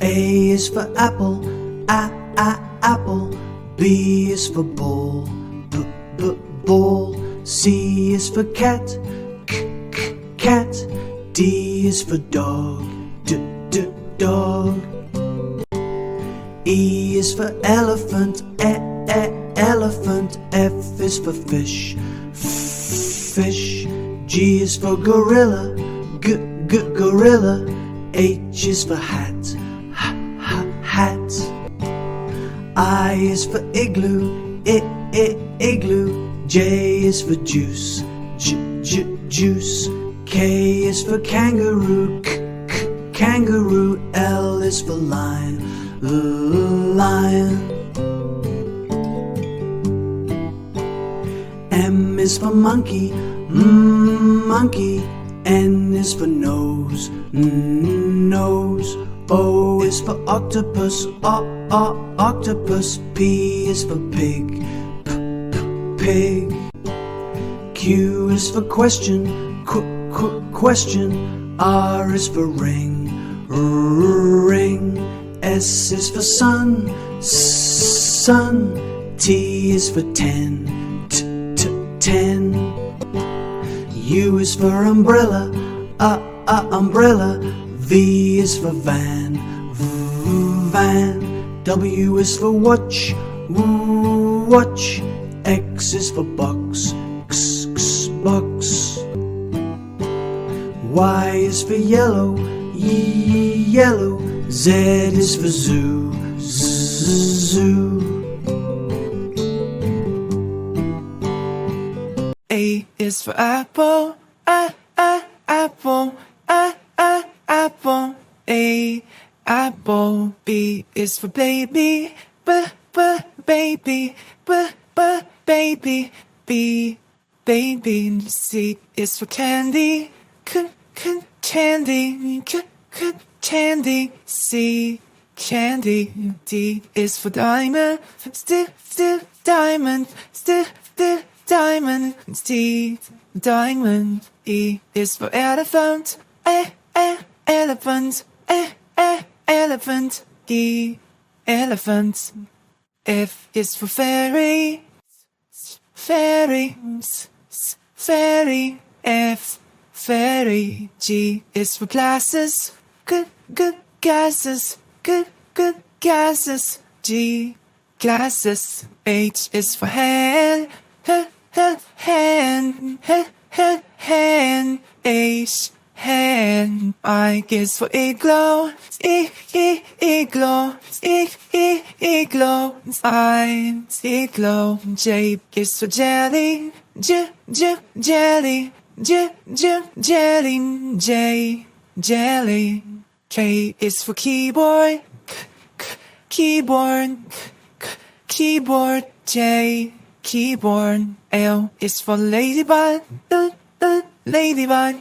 A is for apple, apple. B is for ball, ball. C is for cat, cat. D is for dog, dog. E is for elephant, elephant. F is for fish, fish. G is for gorilla, gorilla. H is for hat, hat. I is for igloo, igloo. J is for juice, juice. K is for kangaroo, kangaroo. L is for lion, lion. M is for monkey, monkey. N is for nose, nose. O is for octopus, octopus. P is for pig, pig. Q is for question, question. R is for ring, ring. S is for sun, sun. T is for 10, 10. U is for umbrella, umbrella. V is for van, van. W is for watch, watch. X is for box, box. Y is for yellow, yellow. Z is for zoo, zoo. A is for apple, apple, apple. A, apple. B is for baby, baby, baby. B, baby. C is for candy, candy, candy. C, candy. D is for diamond, diamond, diamond. D, diamond. E is for elephant, elephant, elephant. E, elephant. F is for fairy, fairy, fairy. F, fairy. G is for glasses, good glasses, good glasses. G, glasses. H is for hand, hand, hand. H, hand. I is for igloo, igloo, igloo. I, igloo. J is for jelly, jelly, jelly. J, jelly. K is for keyboard, keyboard, keyboard. J, keyboard. L is for ladybug, ladybug,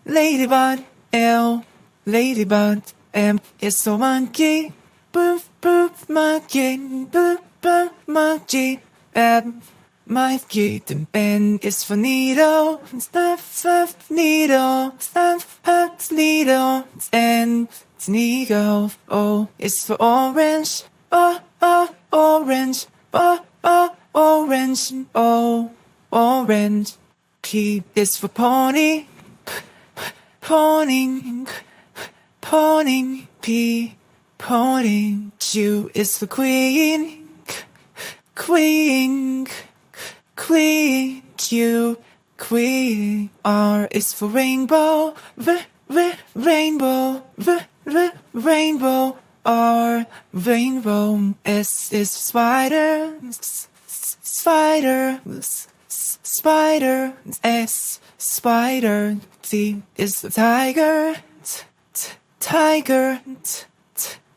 ladybug. L, ladybug. M is for monkey, monkey, monkey. M, monkey. N is for needle, needle, needle. N, needle. O is for orange, orange, orange. O, orange. P is for pony, pony, pony. P, pony. Q is for queen, queen, queen. Q, queen. R is for rainbow, rainbow, rainbow. R, rainbow. S is for spider, spider, spider. S, spider. T is for tiger, tiger,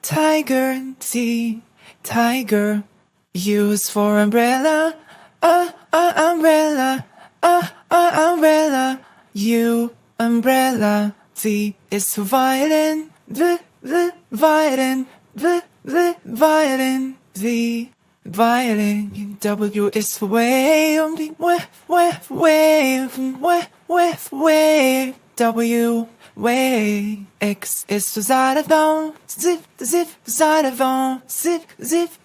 tiger. T, tiger. U is for umbrella, umbrella, umbrella. U, umbrella. V is for violin, violin, violin. V, violin. W is for wave, wave, wave, wave. W, way. X is for xylophone, zip, xylophone, zip,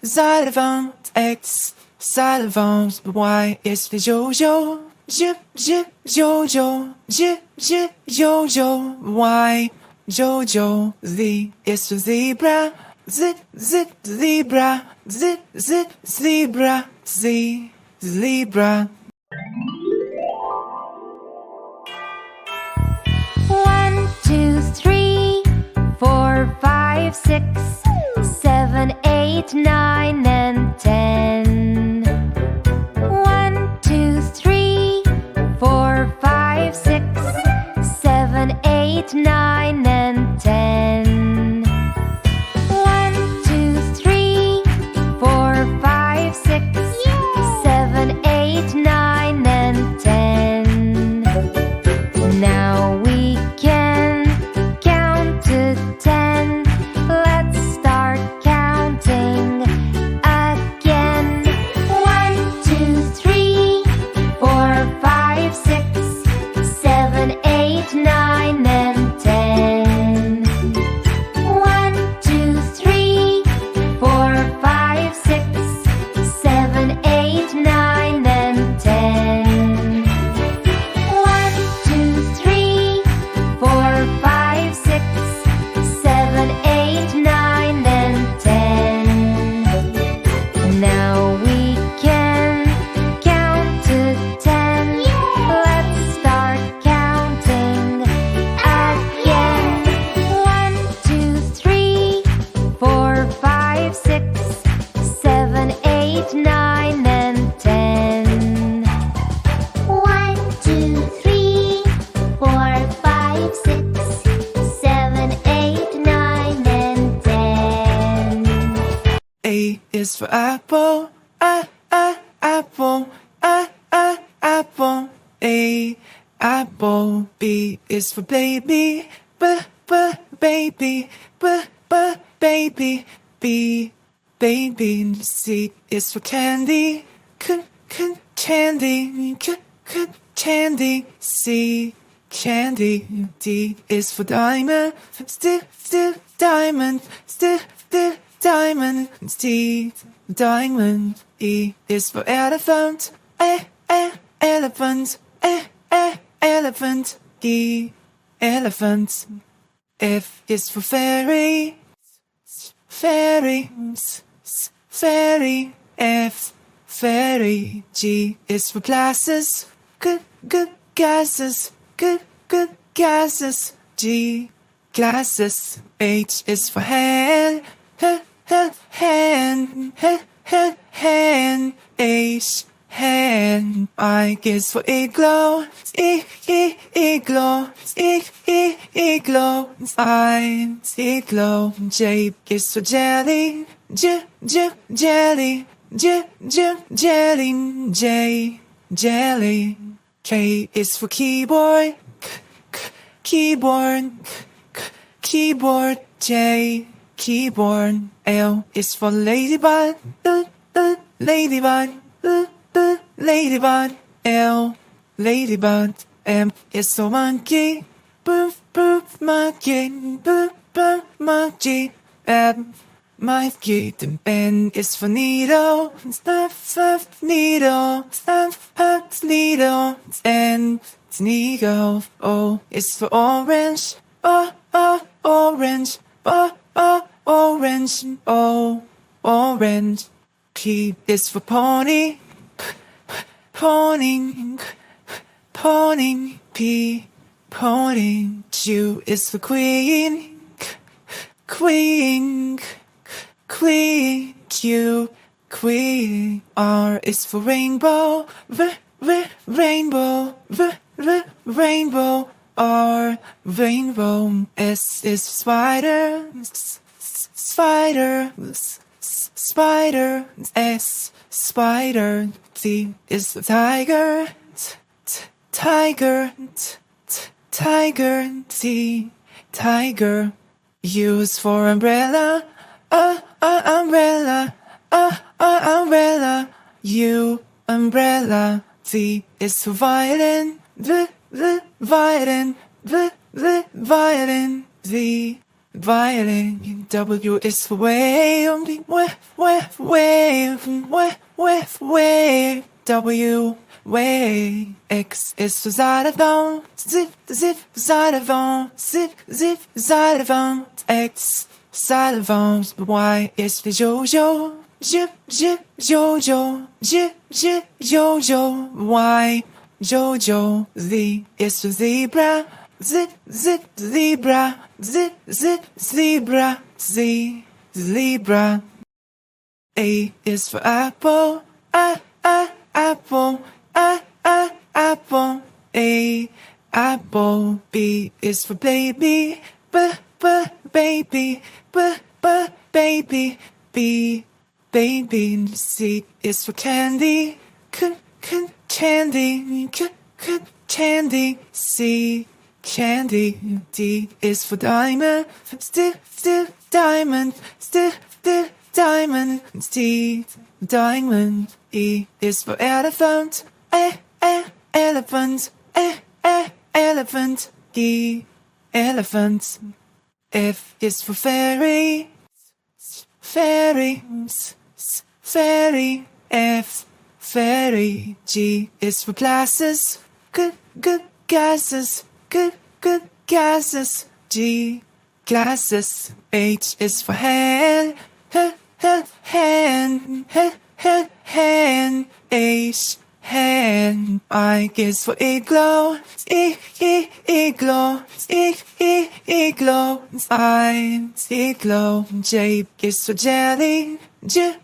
xylophone. X, xylophones. Y is for yo-yo, zip, yo-yo, zip, yo-yo. Y, yo-yo. Z is for zebra, zip, zebra, zip, zebra. Z, zebra. 1, 2, 3, 4, 5, 6, 7, 8, 9, and 10. 1, 2, 3, 4, 5, 6, 7, 8, 9, and 10. 1, 2, 3, 4, 5, 6, 7, 8, 9, and 10. Now we can count to 10. Let's start counting again. 1, 2, 3, 4, 5, 6, 7, 8, 9, and 10. 1, 2, 3, 4, 5, 6, 7, 8, 9, and 10. 1, 2, 3, 4, 5, 6, 7, 8, 9, and 10. Now we can count to 10. Let's start counting again. 1, 2, 3, 4, 5, 6, 7, 8, 9, and 10. 1, 2, 3, 4, 5, 6, 7, 8, 9, and 10. A is for apple, apple, apple. A, apple. B is for baby, baby, baby. B, baby. C is for candy, candy, candy. C, candy. D is for diamond, diamond, diamond. D, diamond. E is for elephant, elephant, elephant. E, elephant. F is for fairy, fairy, fairy. F, fairy. G is for glasses, good glasses, good glasses. G, glasses. H is for hand, hand, hand. H, hand. I is for igloo, igloo, igloo. I, igloo. J is for jelly, jelly, jelly. J, jelly. K is for keyboard, keyboard, keyboard. J, keyboard. L is for ladybug, ladybug, ladybug. L, ladybug. M is for monkey, monkey, monkey. M, monkey. N is for needle, needle, needle. N, needle. O is for orange, orange, orange. O, orange. P is for pony, pony, pony. P, pony. Q is for queen, queen, queen. Q, queen. R is for rainbow, rainbow, rainbow. R, rainbow. S is for spider, spider, spider. S, spider. T is for tiger, tiger, tiger. T, tiger. U is for umbrella, umbrella, umbrella. U, umbrella. V is for violin, violin, violin, the violin. W is for wave, wave. W, wave. X is for xylophone, zip, xylophone, zip, xylophone. X, xylophone. Y is for yo-yo, zip, yo-yo, zip, yo-yo. Y, yo-yo. Z is for zebra, zip, zebra, zip, zebra. Z, zebra. A is for apple, apple, apple. A, apple. B is for baby, baby, baby. B, baby. C is for candy, candy, candy. C, candy. D is for diamond, diamond, diamond. D, diamond. E is for elephant, elephant, elephant. E, elephant. F is for fairy, fairy, fairy. F, fairy. G is for glasses, glasses, glasses. G, glasses. H is for hand, hand, hand. H, hand. I is for igloo, igloo, igloo. I, igloo. J is for jelly, jelly,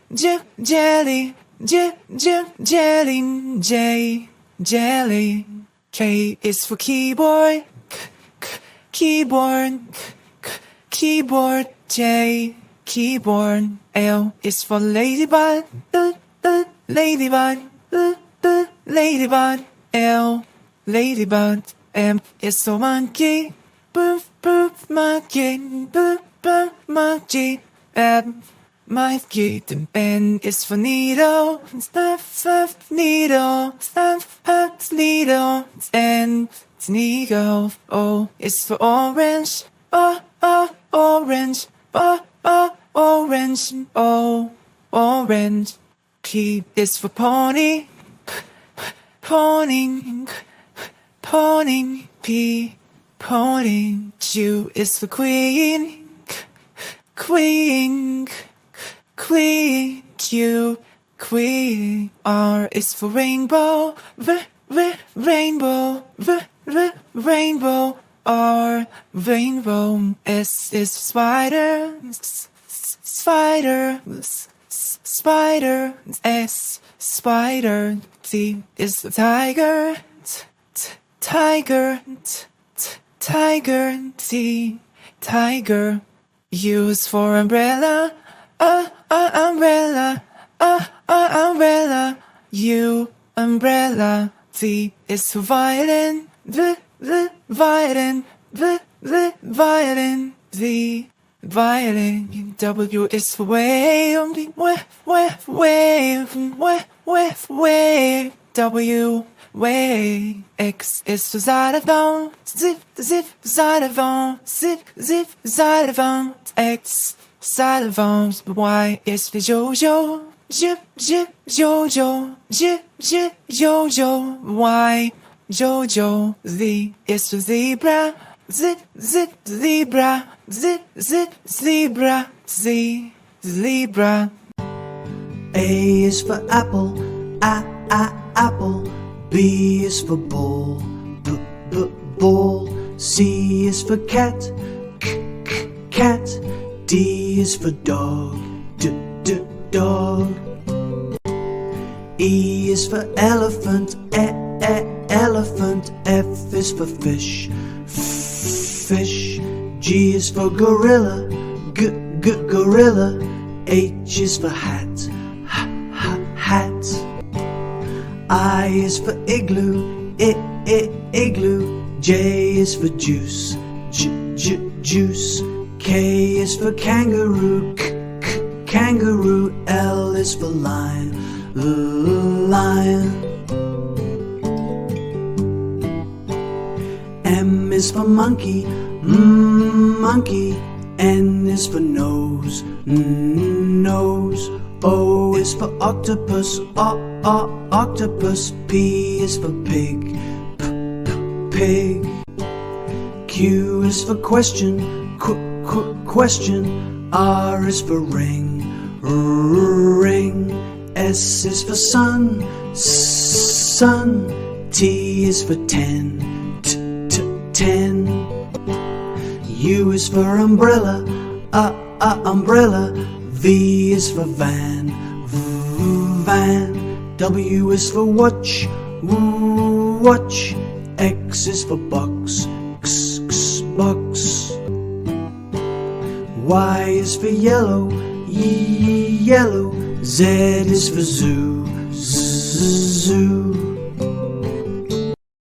jelly. J, jelly. K is for keyboard, keyboard, keyboard. J, keyboard. L is for ladybug, ladybug, ladybug. L, ladybug. M is for monkey, monkey, monkey. M, monkey. N is for needle, needle, needle. N, needle. O is for orange, orange, orange. O, orange. P is for pony, pony, pony. P, pony. Q is for queen, queen, queen. Q, queen. R is for rainbow, rainbow, rainbow. R, rainbow. S is for spider, spider, spider. S, spider. T is for tiger, tiger, tiger. T, tiger. U is for umbrella, umbrella, umbrella. U, umbrella. V is for violin, violin, violin. V, violin. W is for wave, wave. W, wave. X is for xylophone, zip, xylophone, zip, xylophone. X, xylophone. Y is for yo-yo, zip, yo-yo, zip, yo-yo. Y, yo-yo. Z is for zebra, zip, zebra, zip, zebra. Z, zebra. A is for apple, apple. B is for ball, ball. C is for cat, cat. D is for dog, dog. E is for elephant, elephant. F is for fish, fish. G is for gorilla, gorilla. H is for hat, hat. I is for igloo, igloo. J is for juice, juice. K is for kangaroo, kangaroo. L is for lion, lion. M is for monkey, monkey. N is for nose, nose. O is for octopus, octopus. P is for pig, pig. Q is for question, question. R is for ring, ring. S is for sun, sun. T is for ten, ten. U is for umbrella, umbrella. V is for van, van. W is for watch, watch. X is for box, box. Y is for yellow, yellow. Z is for zoo, zoo.